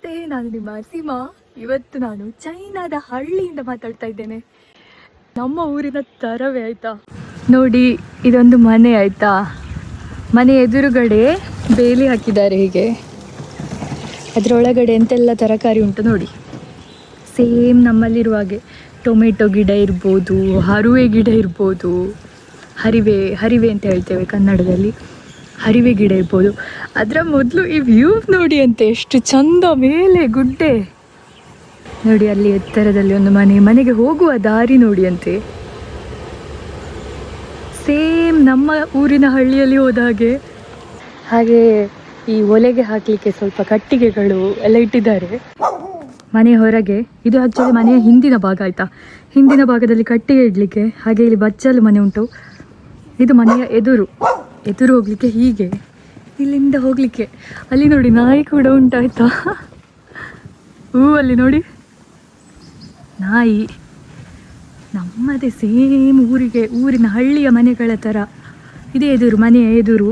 ನಮಸ್ತೆ, ನಾನು ನಿಮ್ಮ ಸೀಮಾ. ಇವತ್ತು ನಾನು ಚೈನಾದ ಹಳ್ಳಿಯಿಂದ ಮಾತಾಡ್ತಾ ಇದ್ದೇನೆ. ನಮ್ಮ ಊರಿನ ತರವೇ ಆಯಿತಾ. ನೋಡಿ, ಇದೊಂದು ಮನೆ ಆಯಿತಾ. ಮನೆ ಎದುರುಗಡೆ ಬೇಲಿ ಹಾಕಿದ್ದಾರೆ. ಹೀಗೆ ಅದರೊಳಗಡೆ ಎಂತೆಲ್ಲ ತರಕಾರಿ ಉಂಟು ನೋಡಿ. ಸೇಮ್ ನಮ್ಮಲ್ಲಿರುವ ಹಾಗೆ ಟೊಮೆಟೊ ಗಿಡ ಇರ್ಬೋದು, ಹರಿವೆ ಗಿಡ ಇರ್ಬೋದು, ಹರಿವೆ ಅಂತ ಹೇಳ್ತೇವೆ ಕನ್ನಡದಲ್ಲಿ. ಹರಿವೆ ಗಿಡ ಇರ್ಬೋದು. ಅದರ ಮೊದಲು ಈ ವ್ಯೂ ನೋಡಿ ಅಂತೆ, ಎಷ್ಟು ಚಂದ. ಮೇಲೆ ಗುಡ್ಡೆ ನೋಡಿ, ಅಲ್ಲಿ ಎತ್ತರದಲ್ಲಿ ಒಂದು ಮನೆಗೆ ಹೋಗುವ ದಾರಿ ನೋಡಿ ಅಂತೆ. ಸೇಮ್ ನಮ್ಮ ಊರಿನ ಹಳ್ಳಿಯಲ್ಲಿ ಹೋದ ಹಾಗೆ ಈ ಒಲೆಗೆ ಹಾಕಲಿಕ್ಕೆ ಸ್ವಲ್ಪ ಕಟ್ಟಿಗೆಗಳು ಎಲ್ಲ ಇಟ್ಟಿದ್ದಾರೆ ಮನೆಯ ಹೊರಗೆ. ಇದು ಆ್ಯಕ್ಚುಲಿ ಮನೆಯ ಹಿಂದಿನ ಭಾಗ ಆಯಿತಾ. ಹಿಂದಿನ ಭಾಗದಲ್ಲಿ ಕಟ್ಟಿಗೆ ಇಡಲಿಕ್ಕೆ, ಹಾಗೆ ಇಲ್ಲಿ ಬಚ್ಚಲು ಮನೆ ಉಂಟು. ಇದು ಮನೆಯ ಎದುರು ಹೋಗಲಿಕ್ಕೆ, ಹೀಗೆ ಇಲ್ಲಿಂದ ಹೋಗಲಿಕ್ಕೆ. ಅಲ್ಲಿ ನೋಡಿ ನಾಯಿ ಕೂಡ ಉಂಟಾಯ್ತಾ. ಅಲ್ಲಿ ನೋಡಿ ನಾಯಿ. ನಮ್ಮದೇ ಸೇಮ್ ಊರಿನ ಹಳ್ಳಿಯ ಮನೆಗಳ ಥರ ಇದೇ ಮನೆಯ ಎದುರು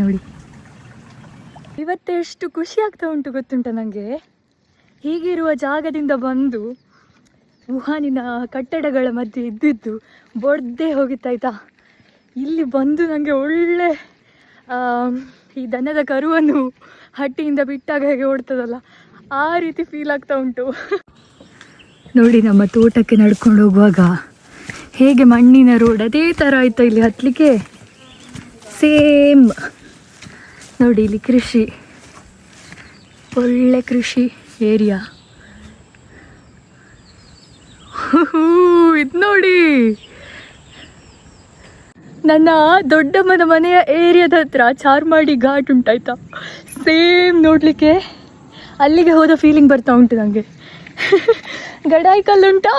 ನೋಡಿ. ಇವತ್ತೆಷ್ಟು ಖುಷಿ ಆಗ್ತಾ ಉಂಟು ಗೊತ್ತುಂಟ ನನಗೆ. ಹೀಗಿರುವ ಜಾಗದಿಂದ ಬಂದು ವುಹಾನಿನ ಕಟ್ಟಡಗಳ ಮಧ್ಯೆ ಇದ್ದಿದ್ದು ಬೊಡ್ದೇ ಹೋಗಿತ್ತಾಯ್ತಾ. ಇಲ್ಲಿ ಬಂದು ನನಗೆ ಒಳ್ಳೆ ಈ ದನದ ಕರುವನ್ನು ಹಟ್ಟಿಯಿಂದ ಬಿಟ್ಟಾಗ ಹೇಗೆ ಓಡ್ತದಲ್ಲ, ಆ ರೀತಿ ಫೀಲ್ ಆಗ್ತಾ ಉಂಟು. ನೋಡಿ, ನಮ್ಮ ತೋಟಕ್ಕೆ ನಡ್ಕೊಂಡು ಹೋಗುವಾಗ ಹೇಗೆ ಮಣ್ಣಿನ ರೋಡ್ ಅದೇ ಥರ ಆಯ್ತಾ ಇಲ್ಲಿ ಹತ್ತಲಿಕ್ಕೆ. ಸೇಮ್ ನೋಡಿ, ಇಲ್ಲಿ ಕೃಷಿ, ಒಳ್ಳೆ ಕೃಷಿ ಏರಿಯಾ. ಇದು ನೋಡಿ, ನನ್ನ ದೊಡ್ಡಮ್ಮನ ಮನೆಯ ಏರಿಯಾದ ಹತ್ರ ಚಾರ್ಮಾಡಿ ಘಾಟ್ ಉಂಟಾಯ್ತಾ. ಸೇಮ್ ನೋಡಲಿಕ್ಕೆ ಅಲ್ಲಿಗೆ ಹೋದ ಫೀಲಿಂಗ್ ಬರ್ತಾ ಉಂಟು ನನಗೆ. ಗಡಾಯಿ ಕಲ್ಲುಂಟಾ.